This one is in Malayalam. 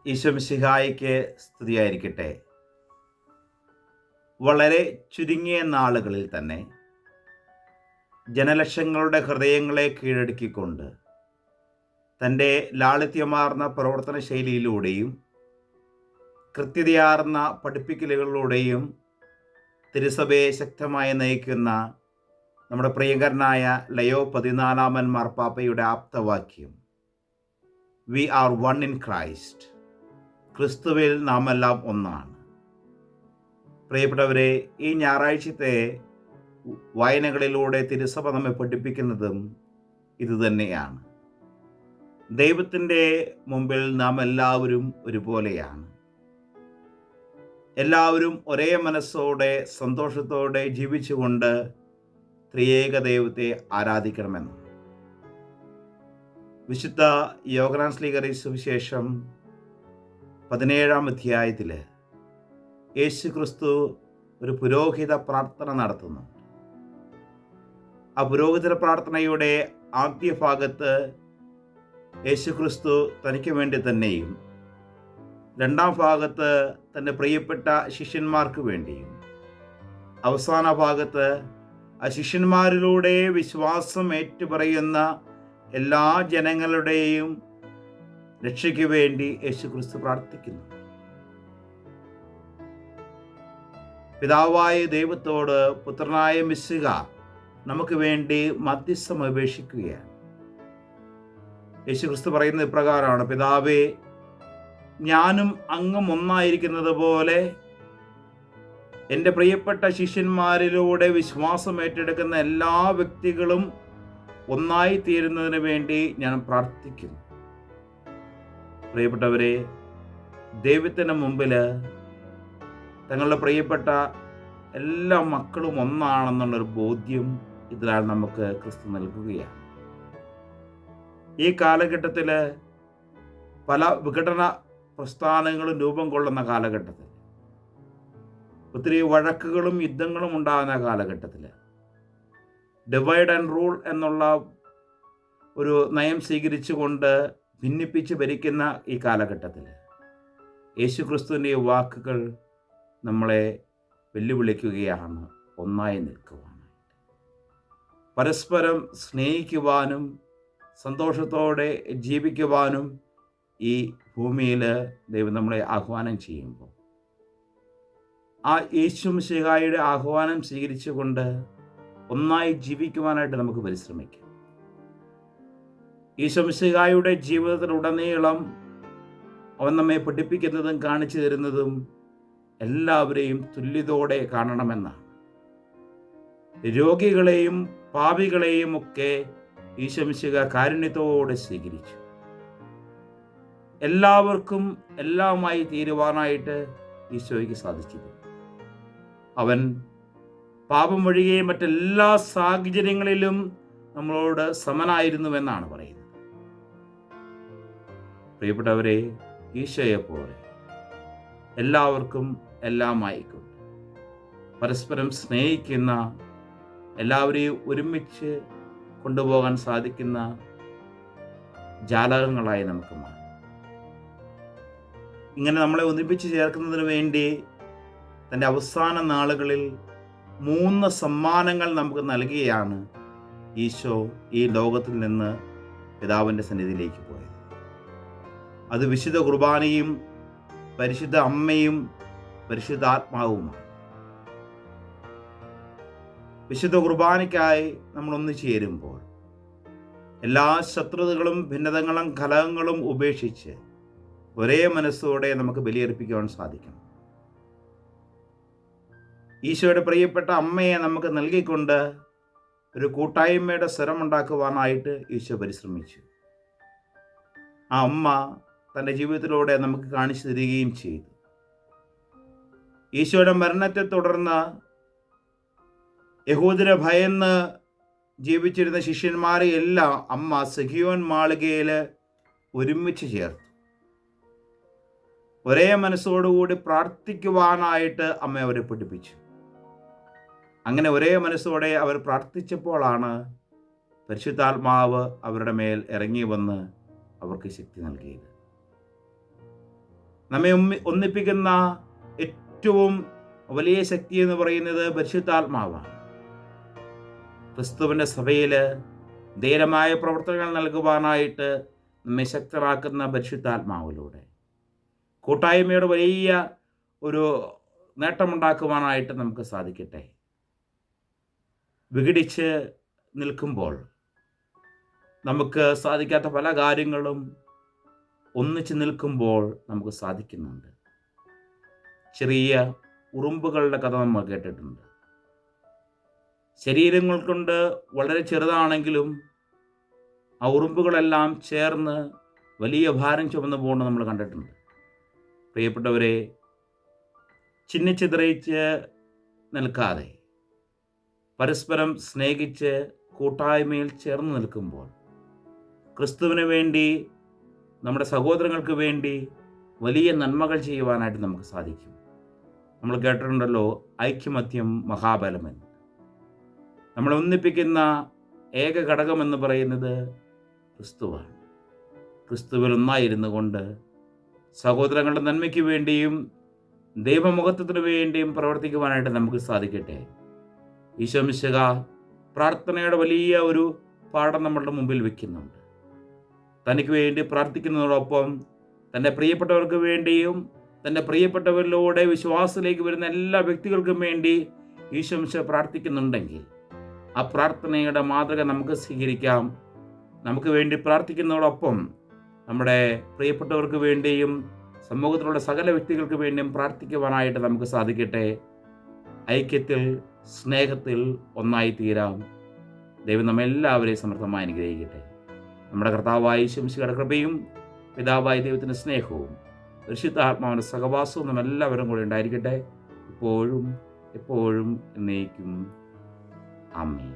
ഈശോ മിശിഹായിക്ക് സ്തുതിയായിരിക്കട്ടെ. വളരെ ചുരുങ്ങിയ നാളുകളിൽ തന്നെ ജനലക്ഷങ്ങളുടെ ഹൃദയങ്ങളെ കീഴടക്കിക്കൊണ്ട് തൻ്റെ ലാളിത്യമാർന്ന പ്രവർത്തന ശൈലിയിലൂടെയും കൃത്യതയാർന്ന പഠിപ്പിക്കലുകളിലൂടെയും തിരുസഭയെ ശക്തമായി നയിക്കുന്ന നമ്മുടെ പ്രിയങ്കരനായ ലയോ 14 മാർപ്പാപ്പയുടെ ആപ്തവാക്യം, we are one in Christ, ക്രിസ്തുവിൽ നാം എല്ലാം ഒന്നാണ്. പ്രിയപ്പെട്ടവരെ, ഈ ഞായറാഴ്ചത്തെ വായനകളിലൂടെ തിരുസഭ നമ്മെ പഠിപ്പിക്കുന്നതും ഇതുതന്നെയാണ്. ദൈവത്തിൻ്റെ മുമ്പിൽ നാം എല്ലാവരും ഒരുപോലെയാണ്. എല്ലാവരും ഒരേ മനസ്സോടെ സന്തോഷത്തോടെ ജീവിച്ചുകൊണ്ട് ത്രിയേക ദൈവത്തെ ആരാധിക്കണമെന്ന് വിശുദ്ധ യോഹന്നാൻ ശ്ലീഹായുടെ സുവിശേഷം 17-ാം അധ്യായത്തിൽ യേശു ക്രിസ്തു ഒരു പുരോഹിത പ്രാർത്ഥന നടത്തുന്നു. ആ പുരോഹിത പ്രാർത്ഥനയുടെ ആദ്യ ഭാഗത്ത് യേശു ക്രിസ്തു തനിക്ക് വേണ്ടി തന്നെയും രണ്ടാം ഭാഗത്ത് തൻ്റെ പ്രിയപ്പെട്ട ശിഷ്യന്മാർക്ക് വേണ്ടിയും അവസാന ഭാഗത്ത് ആ ശിഷ്യന്മാരിലൂടെ വിശ്വാസം ഏറ്റുപറയുന്ന എല്ലാ ജനങ്ങളുടെയും രക്ഷയ്ക്ക് വേണ്ടി യേശു ക്രിസ്തു പ്രാർത്ഥിക്കുന്നു. പിതാവായ ദൈവത്തോട് പുത്രനായ മിശിഹ നമുക്ക് വേണ്ടി മധ്യസ്ഥം അപേക്ഷിക്കുകയാണ്. യേശു ക്രിസ്തു പറയുന്നത് ഇപ്രകാരമാണ്: പിതാവേ, ഞാനും അങ്ങും ഒന്നായിരിക്കുന്നത് പോലെ എൻ്റെ പ്രിയപ്പെട്ട ശിഷ്യന്മാരിലൂടെ വിശ്വാസം ഏറ്റെടുക്കുന്ന എല്ലാ വ്യക്തികളും ഒന്നായി തീരുന്നതിന് വേണ്ടി ഞാൻ പ്രാർത്ഥിക്കുന്നു. പ്രിയപ്പെട്ടവരെ, ദൈവത്തിന് മുമ്പിൽ തങ്ങളുടെ പ്രിയപ്പെട്ട എല്ലാ മക്കളും ഒന്നാണെന്നുള്ളൊരു ബോധ്യം ഇതിനാൽ നമുക്ക് ക്രിസ്തു നൽകുകയാണ്. ഈ കാലഘട്ടത്തിൽ പല വിഘടന പ്രസ്ഥാനങ്ങളും രൂപം കൊള്ളുന്ന കാലഘട്ടത്തിൽ, ഒത്തിരി വഴക്കുകളും യുദ്ധങ്ങളും ഉണ്ടാകുന്ന കാലഘട്ടത്തിൽ, ഡിവൈഡ് ആൻഡ് റൂൾ എന്നുള്ള ഒരു നയം സ്വീകരിച്ചുകൊണ്ട് ഭിന്നിപ്പിച്ച് ഭരിക്കുന്ന ഈ കാലഘട്ടത്തിൽ യേശു ക്രിസ്തുവിൻ്റെ വാക്കുകൾ നമ്മളെ വെല്ലുവിളിക്കുകയാണ് ഒന്നായി നിൽക്കുവാനായിട്ട്. പരസ്പരം സ്നേഹിക്കുവാനും സന്തോഷത്തോടെ ജീവിക്കുവാനും ഈ ഭൂമിയിൽ ദൈവം നമ്മളെ ആഹ്വാനം ചെയ്യുമ്പോൾ ആ യേശു മിശിഹായുടെ ആഹ്വാനം സ്വീകരിച്ചുകൊണ്ട് ഒന്നായി ജീവിക്കുവാനായിട്ട് നമുക്ക് പരിശ്രമിക്കാം. യേശു മിശിഹായുടെ ജീവിതത്തിലുടനീളം അവൻ നമ്മെ പഠിപ്പിക്കുന്നതും കാണിച്ചു തരുന്നതും എല്ലാവരെയും തുല്യതയോടെ കാണണമെന്നാണ്. രോഗികളെയും പാപികളെയും ഒക്കെ യേശു മിശിഹ കാരുണ്യത്തോടെ സ്വീകരിച്ചു. എല്ലാവർക്കും എല്ലാമായി തീരുവാനായിട്ട് ഈശോയ്ക്ക് സാധിച്ചിരുന്നു. അവൻ പാപം ഒഴികെ മറ്റെല്ലാ സാഹചര്യങ്ങളിലും നമ്മളോട് സമനായിരുന്നുവെന്നാണ് പറയുന്നത്. പ്രിയപ്പെട്ടവരെ, ഈശോയെ പോലെ എല്ലാവർക്കും എല്ലാമായിക്കൊണ്ട് പരസ്പരം സ്നേഹിക്കുന്ന, എല്ലാവരെയും ഒരുമിച്ച് കൊണ്ടുപോകാൻ സാധിക്കുന്ന ജാലകങ്ങളായി നമുക്ക് മാറാം. ഇങ്ങനെ നമ്മളെ ഒന്നിപ്പിച്ച് ചേർക്കുന്നതിന് വേണ്ടി തൻ്റെ അവസാന നാളുകളിൽ 3 സമ്മാനങ്ങൾ നമുക്ക് നൽകുകയാണ് ഈശോ ഈ ലോകത്തിൽ നിന്ന് പിതാവിൻ്റെ സന്നിധിയിലേക്ക് പോയത്. അത് വിശുദ്ധ കുർബാനയും പരിശുദ്ധ അമ്മയും പരിശുദ്ധാത്മാവുമാണ്. വിശുദ്ധ കുർബാനയ്ക്കായി നമ്മൾ ഒന്നു ചേരുമ്പോൾ എല്ലാ ശത്രുതകളും ഭിന്നതകളും കലഹങ്ങളും ഉപേക്ഷിച്ച് ഒരേ മനസ്സോടെ നമുക്ക് ബലിയർപ്പിക്കുവാൻ സാധിക്കും. ഈശോയുടെ പ്രിയപ്പെട്ട അമ്മയെ നമുക്ക് നൽകിക്കൊണ്ട് ഒരു കൂട്ടായ്മയുടെ സ്വരമുണ്ടാക്കുവാനായിട്ട് ഈശോ പരിശ്രമിച്ചു. ആ അമ്മ തൻ്റെ ജീവിതത്തിലൂടെ നമുക്ക് കാണിച്ചു തരികയും ചെയ്തു. ഈശോയുടെ മരണത്തെ തുടർന്ന് യഹൂദരെ ഭയന്ന് ജീവിച്ചിരുന്ന ശിഷ്യന്മാരെ എല്ലാം അമ്മ സിഹിയോൻ മാളികയിൽ ഒരുമിച്ച് ചേർത്തു. ഒരേ മനസ്സോടുകൂടി പ്രാർത്ഥിക്കുവാനായിട്ട് അമ്മ അവരെ പഠിപ്പിച്ചു. അങ്ങനെ ഒരേ മനസ്സോടെ അവർ പ്രാർത്ഥിച്ചപ്പോഴാണ് പരിശുദ്ധാത്മാവ് അവരുടെ മേൽ ഇറങ്ങി വന്ന് അവർക്ക് ശക്തി നൽകിയത്. നമ്മെ ഒന്നിപ്പിക്കുന്ന ഏറ്റവും വലിയ ശക്തി എന്ന് പറയുന്നത് പരിശുദ്ധാത്മാവാണ്. ക്രിസ്തുവിൻ്റെ സഭയിൽ ധീരമായ പ്രവർത്തനങ്ങൾ നൽകുവാനായിട്ട് നമ്മെ ശക്തരാക്കുന്ന പരിശുദ്ധാത്മാവിലൂടെ കൂട്ടായ്മയുടെ വലിയ ഒരു നേട്ടമുണ്ടാക്കുവാനായിട്ട് നമുക്ക് സാധിക്കട്ടെ. വിഘടിച്ച് നിൽക്കുമ്പോൾ നമുക്ക് സാധിക്കാത്ത പല കാര്യങ്ങളും ഒന്നിച്ച് നിൽക്കുമ്പോൾ നമുക്ക് സാധിക്കുന്നുണ്ട്. ചെറിയ ഉറുമ്പുകളുടെ കഥ നമ്മൾ കേട്ടിട്ടുണ്ട്. ശരീരങ്ങൾ കൊണ്ട് വളരെ ചെറുതാണെങ്കിലും ആ ഉറുമ്പുകളെല്ലാം ചേർന്ന് വലിയ ഭാരം ചുമന്ന് പോകുന്നത് നമ്മൾ കണ്ടിട്ടുണ്ട്. പ്രിയപ്പെട്ടവരെ, ചിന്നിച്ചിതറിച്ച് നിൽക്കാതെ പരസ്പരം സ്നേഹിച്ച് കൂട്ടായ്മയിൽ ചേർന്ന് നിൽക്കുമ്പോൾ ക്രിസ്തുവിന് വേണ്ടി, നമ്മുടെ സഹോദരങ്ങൾക്ക് വേണ്ടി വലിയ നന്മകൾ ചെയ്യുവാനായിട്ട് നമുക്ക് സാധിക്കും. നമ്മൾ കേട്ടിട്ടുണ്ടല്ലോ, ഐക്യമത്യം മഹാബലമെന്ന്. നമ്മളെ ഒന്നിപ്പിക്കുന്ന ഏക ഘടകമെന്ന് പറയുന്നത് ക്രിസ്തുവാണ്. ക്രിസ്തുവിൽ ഒന്നായിരുന്നു കൊണ്ട് സഹോദരങ്ങളുടെ നന്മയ്ക്ക് വേണ്ടിയും ദൈവമുഖത്വത്തിന് വേണ്ടിയും പ്രവർത്തിക്കുവാനായിട്ട് നമുക്ക് സാധിക്കട്ടെ. ഈശോ മിശിഹ പ്രാർത്ഥനയുടെ വലിയ ഒരു പാഠം നമ്മളുടെ മുമ്പിൽ വയ്ക്കുന്നുണ്ട്. തനിക്ക് വേണ്ടി പ്രാർത്ഥിക്കുന്നതോടൊപ്പം തൻ്റെ പ്രിയപ്പെട്ടവർക്ക് വേണ്ടിയും തൻ്റെ പ്രിയപ്പെട്ടവരിലൂടെ വിശ്വാസത്തിലേക്ക് വരുന്ന എല്ലാ വ്യക്തികൾക്കും വേണ്ടി ഈശോ മിശിഹ പ്രാർത്ഥിക്കുന്നുണ്ടെങ്കിൽ ആ പ്രാർത്ഥനയുടെ മാതൃക നമുക്ക് സ്വീകരിക്കാം. നമുക്ക് വേണ്ടി പ്രാർത്ഥിക്കുന്നതോടൊപ്പം നമ്മുടെ പ്രിയപ്പെട്ടവർക്ക് വേണ്ടിയും സമൂഹത്തിലുള്ള സകല വ്യക്തികൾക്ക് വേണ്ടിയും പ്രാർത്ഥിക്കുവാനായിട്ട് നമുക്ക് സാധിക്കട്ടെ. ഐക്യത്തിൽ, സ്നേഹത്തിൽ ഒന്നായി തീരാം. ദൈവം നമ്മെല്ലാവരെയും സമൃദ്ധമായി അനുഗ്രഹിക്കട്ടെ. നമ്മുടെ കർത്താവായ യേശു മിശിഹായുടെ കൃപയും പിതാവായ ദൈവത്തിൻ്റെ സ്നേഹവും പരിശുദ്ധാത്മാവിൻ്റെ സഹവാസവും നമ്മെല്ലാവരും കൂടെ ഉണ്ടായിരിക്കട്ടെ, ഇപ്പോഴും എപ്പോഴും എന്നേക്കും. ആമേൻ.